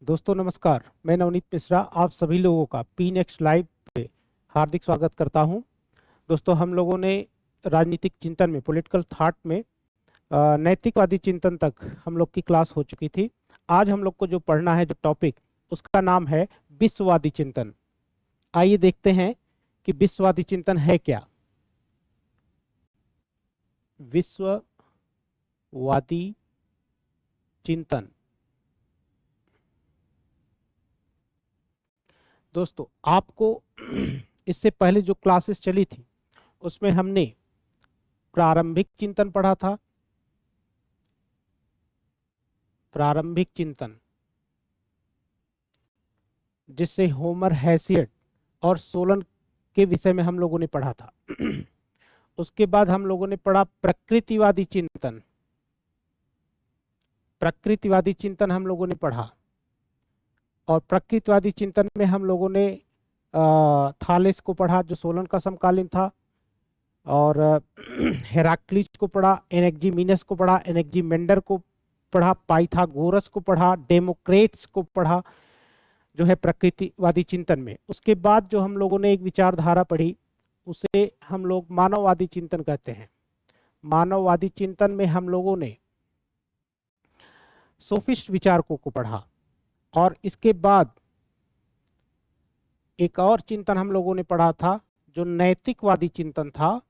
दोस्तों नमस्कार। मैं नवनीत मिश्रा आप सभी लोगों का पी नेक्स्ट लाइव पे हार्दिक स्वागत करता हूं। दोस्तों हम लोगों ने राजनीतिक चिंतन में पॉलिटिकल थॉट में नैतिकवादी चिंतन तक हम लोग की क्लास हो चुकी थी। आज हम लोग को जो पढ़ना है, जो टॉपिक, उसका नाम है विश्ववादी चिंतन। आइए देखते हैं कि विश्ववादी चिंतन है क्या। विश्ववादी चिंतन दोस्तों आपको इससे पहले जो क्लासेस चली थी उसमें हमने प्रारंभिक चिंतन पढ़ा था। प्रारंभिक चिंतन जिससे होमर, हैसियट और सोलन के विषय में हम लोगों ने पढ़ा था। उसके बाद हम लोगों ने पढ़ा प्रकृतिवादी चिंतन। प्रकृतिवादी चिंतन हम लोगों ने पढ़ा और प्रकृतिवादी चिंतन में हम लोगों ने थालेस को पढ़ा जो सोलन का समकालीन था, और हेराक्लीज को पढ़ा, एनेक्जिमीनस को पढ़ा, एनेक्जिमेंडर को पढ़ा, पाइथागोरस को पढ़ा, डेमोक्रेट्स को पढ़ा जो है प्रकृतिवादी चिंतन में। उसके बाद जो हम लोगों ने एक विचारधारा पढ़ी उसे हम लोग मानववादी चिंतन कहते हैं। मानववादी चिंतन में हम लोगों ने सोफिस्ट विचारकों को पढ़ा और इसके बाद एक और चिंतन हम लोगों ने पढ़ा था जो नैतिकवादी चिंतन था,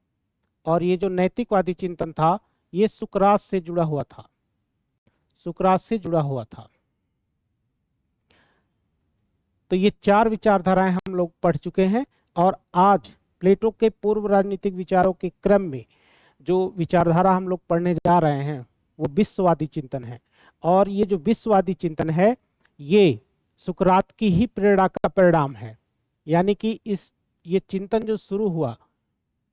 और ये जो नैतिकवादी चिंतन था ये सुकरात से जुड़ा हुआ था। सुकरात से जुड़ा हुआ था। तो ये चार विचारधाराएं हम लोग पढ़ चुके हैं और आज प्लेटो के पूर्व राजनीतिक विचारों के क्रम में जो विचारधारा हम लोग पढ़ने जा रहे हैं वो विश्ववादी चिंतन है। और ये जो विश्ववादी चिंतन है ये सुकरात की ही प्रेरणा का परिणाम है। यानी कि ये चिंतन जो शुरू हुआ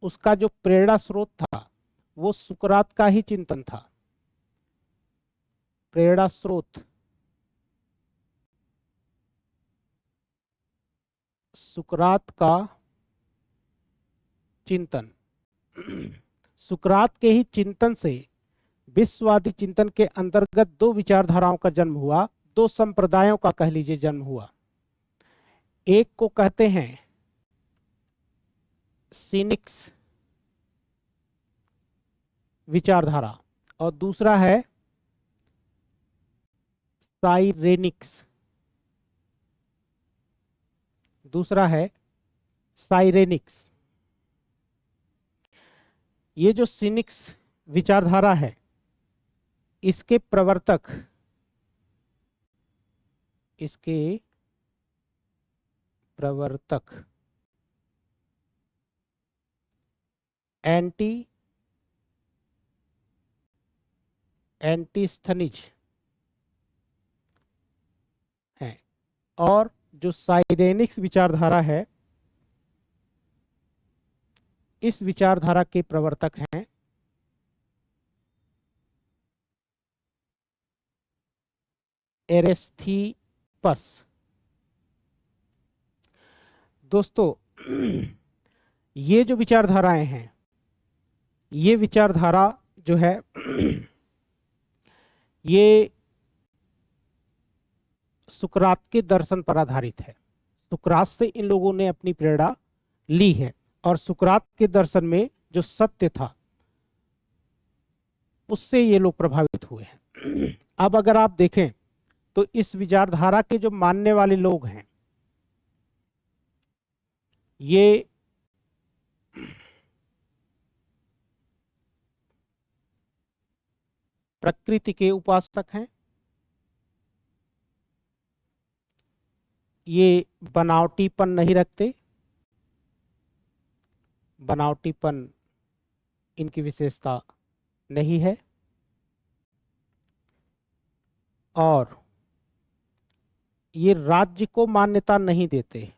उसका जो प्रेरणा स्रोत था वो सुकरात का ही चिंतन था। प्रेरणा स्रोत सुकरात का चिंतन। सुकरात के ही चिंतन से विश्ववादी चिंतन के अंतर्गत दो विचारधाराओं का जन्म हुआ, दो संप्रदायों का कह लीजिए जन्म हुआ। एक को कहते हैं सिनिक्स विचारधारा और दूसरा है साइरेनिक्स। दूसरा है साइरेनिक्स। ये जो सिनिक्स विचारधारा है इसके प्रवर्तक एंटीस्थनीज हैं, और जो साइरेनिक्स विचारधारा है इस विचारधारा के प्रवर्तक हैं एरिस्थीपस। दोस्तों ये जो विचारधाराएं हैं ये विचारधारा जो है ये सुकरात के दर्शन पर आधारित है। सुकरात से इन लोगों ने अपनी प्रेरणा ली है और सुकरात के दर्शन में जो सत्य था उससे ये लोग प्रभावित हुए हैं। अब अगर आप देखें तो इस विचारधारा के जो मानने वाले लोग हैं ये प्रकृति के उपासक हैं, ये बनावटीपन नहीं रखते, बनावटीपन इनकी विशेषता नहीं है, और ये राज्य को मान्यता नहीं देते।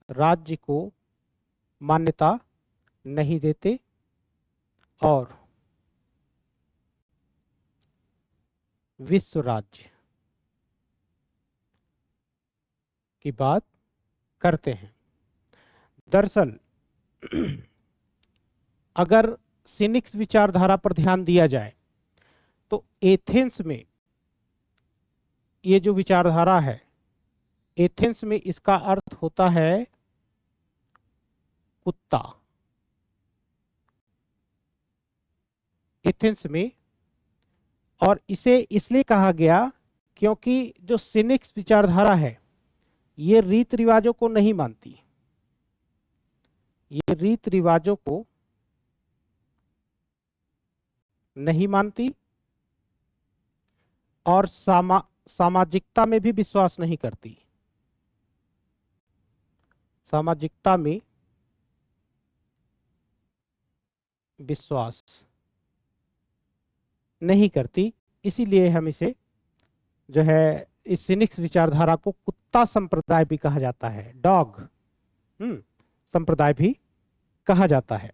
राज्य को मान्यता नहीं देते और विश्व राज्य की बात करते हैं। दरअसल अगर सिनिक्स विचारधारा पर ध्यान दिया जाए तो एथेंस में ये जो विचारधारा है, एथेंस में इसका अर्थ होता है कुत्ता। एथेंस में, और इसे इसलिए कहा गया क्योंकि जो सिनिक्स विचारधारा है ये रीत रिवाजों को नहीं मानती, ये रीत रिवाजों को नहीं मानती और सामाजिकता में भी विश्वास नहीं करती। सामाजिकता में विश्वास नहीं करती, इसीलिए हम इसे जो है इस सिनिक्स विचारधारा को कुत्ता संप्रदाय भी कहा जाता है, डॉग संप्रदाय भी कहा जाता है।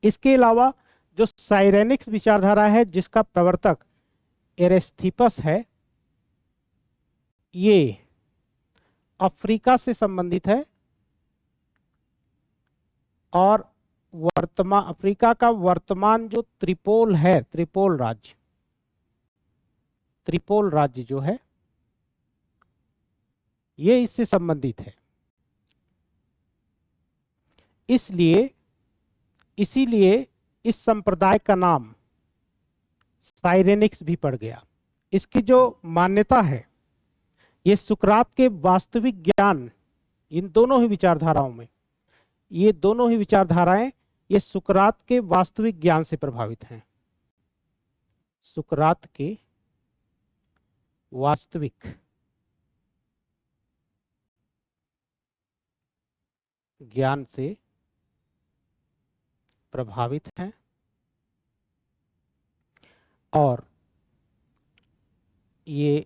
इसके अलावा जो साइरेनिक्स विचारधारा है जिसका प्रवर्तक एरिस्थिपस है, ये अफ्रीका से संबंधित है और अफ्रीका का वर्तमान जो त्रिपोल है, त्रिपोल राज्य जो है ये इससे संबंधित है। इसीलिए इस संप्रदाय का नाम साइरेनिक्स भी पड़ गया। इसकी जो मान्यता है, ये सुकरात के वास्तविक ज्ञान, इन दोनों ही विचारधाराओं में, ये दोनों ही विचारधाराएं ये सुकरात के वास्तविक ज्ञान से प्रभावित हैं। सुकरात के वास्तविक ज्ञान से प्रभावित हैं और ये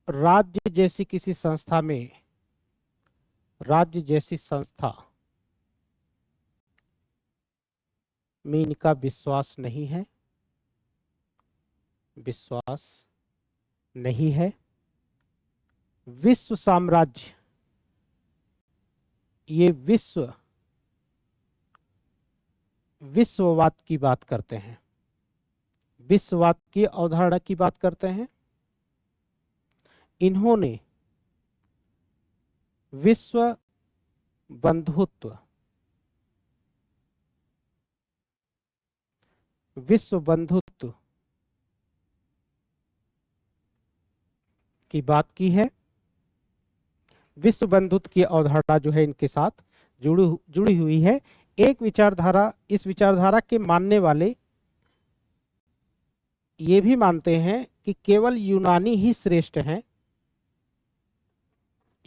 राज्य जैसी किसी संस्था में, राज्य जैसी संस्था में इनका विश्वास नहीं है, विश्वास नहीं है। विश्व साम्राज्य, ये विश्ववाद की बात करते हैं, विश्ववाद की अवधारणा की बात करते हैं। इन्होंने विश्व बंधुत्व की बात की है। विश्व बंधुत्व की अवधारणा जो है इनके साथ जुड़ी हुई है। एक विचारधारा, इस विचारधारा के मानने वाले ये भी मानते हैं कि केवल यूनानी ही श्रेष्ठ हैं,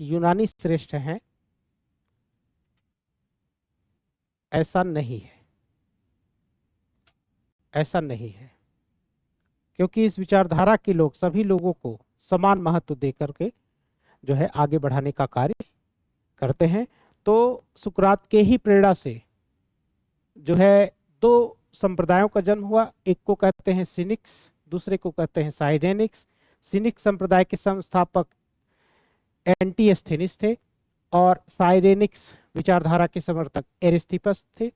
यूनानी श्रेष्ठ हैं। ऐसा नहीं है, ऐसा नहीं है, क्योंकि इस विचारधारा के लोग सभी लोगों को समान महत्व देकर के जो है आगे बढ़ाने का कार्य करते हैं। तो सुकरात के ही प्रेरणा से जो है दो संप्रदायों का जन्म हुआ। एक को कहते हैं सिनिक्स, दूसरे को कहते हैं साइरेनिक्स। सिनिक्स संप्रदाय के संस्थापक एंटीस्थेनिस थे और साइरेनिक्स विचारधारा के समर्थक एरिस्थिपस थे।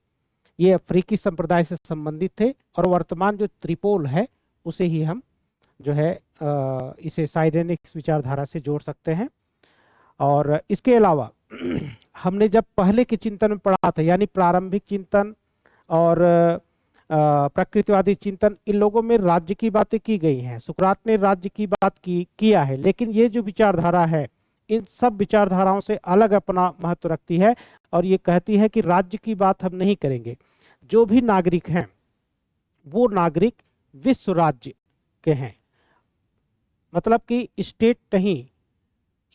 ये अफ्रीकी संप्रदाय से संबंधित थे और वर्तमान जो त्रिपोल है उसे ही हम जो है इसे साइरेनिक्स विचारधारा से जोड़ सकते हैं। और इसके अलावा हमने जब पहले के चिंतन में पढ़ा था, यानी प्रारंभिक चिंतन और प्रकृतिवादी चिंतन, इन लोगों में राज्य की बातें की गई हैं। सुकरात ने राज्य की बात किया है, लेकिन ये जो विचारधारा है इन सब विचारधाराओं से अलग अपना महत्व रखती है और ये कहती है कि राज्य की बात हम नहीं करेंगे। जो भी नागरिक हैं वो नागरिक विश्व राज्य के हैं, मतलब कि स्टेट नहीं,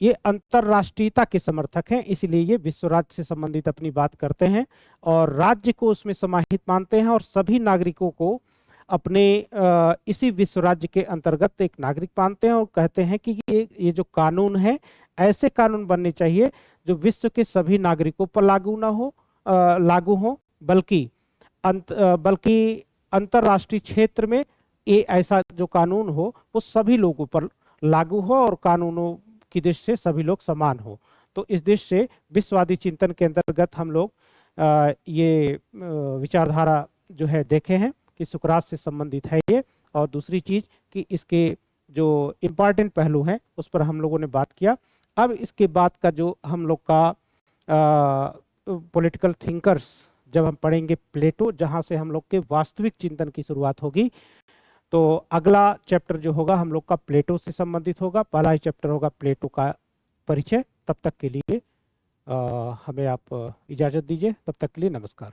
ये अंतरराष्ट्रीयता के समर्थक हैं, इसलिए ये विश्व राज्य से संबंधित अपनी बात करते हैं और राज्य को उसमें समाहित मानते हैं और सभी नागरिकों को अपने इसी विश्व राज्य के अंतर्गत एक नागरिक मानते हैं और कहते हैं कि ये जो कानून है ऐसे कानून बनने चाहिए जो विश्व के सभी नागरिकों पर लागू हो, बल्कि अंतरराष्ट्रीय क्षेत्र में ये ऐसा जो कानून हो वो सभी लोगों पर लागू हो और कानूनों की दृष्टि से सभी लोग समान हो। तो इस दृष्टि से विश्ववादी चिंतन के अंतर्गत हम लोग ये विचारधारा जो है देखे हैं कि सुकरात से संबंधित है ये। और दूसरी चीज कि इसके जो इम्पॉर्टेंट पहलू हैं उस पर हम लोगों ने बात किया। अब इसके बाद का जो हम लोग का पॉलिटिकल थिंकर्स जब हम पढ़ेंगे प्लेटो, जहाँ से हम लोग के वास्तविक चिंतन की शुरुआत होगी। तो अगला चैप्टर जो होगा हम लोग का प्लेटो से संबंधित होगा। पहला ही चैप्टर होगा प्लेटो का परिचय। तब तक के लिए हमें आप इजाज़त दीजिए। तब तक के लिए नमस्कार।